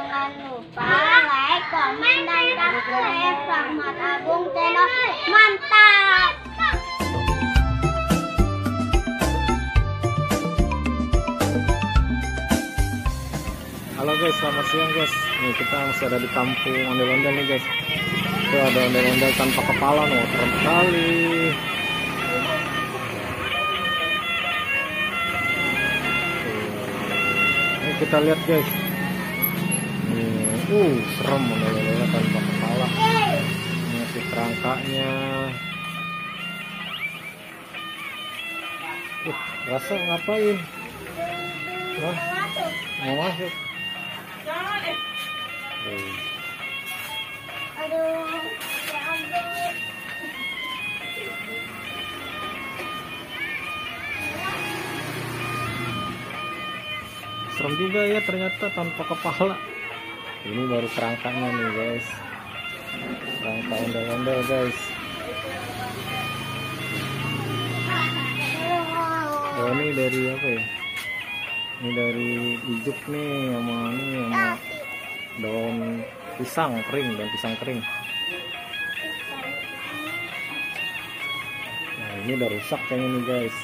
Jangan lupa like, komen, dan subscribe Rahmat Agung Channel. Mantap! Halo guys, selamat siang guys. Nih kita masih ada di kampung ondel-ondel nih guys. Itu ada ondel-ondel tanpa kepala nih, keren sekali. Ini kita lihat guys. Serem ondel-ondelnya tanpa kepala. Ini masih kerangkanya. Rasa ngapain? Hah? Mau masuk? Aduh, serem juga ya ternyata tanpa kepala. Ini baru kerangkanya nih guys, kerangka ondel-ondel guys. Oh ini dari apa ya? Ini dari ijuk nih sama daun pisang kering, daun pisang kering. Nah ini udah rusak kayaknya nih guys.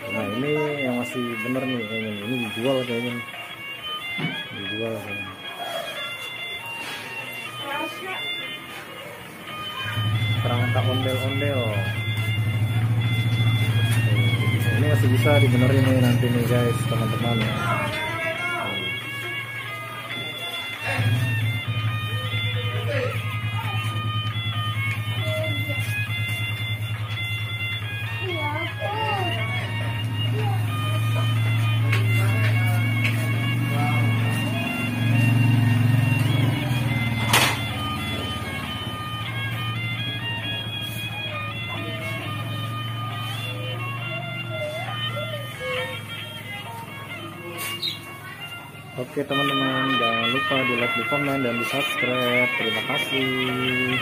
Nah ini yang masih bener nih kayaknya, ini dijual kayaknya, dijual kayaknya. Kerangka ondel-ondel. Ini masih bisa dibenerin nih nanti nih guys teman-teman. Oke teman-teman, jangan lupa di like, di komen, dan di subscribe. Terima kasih.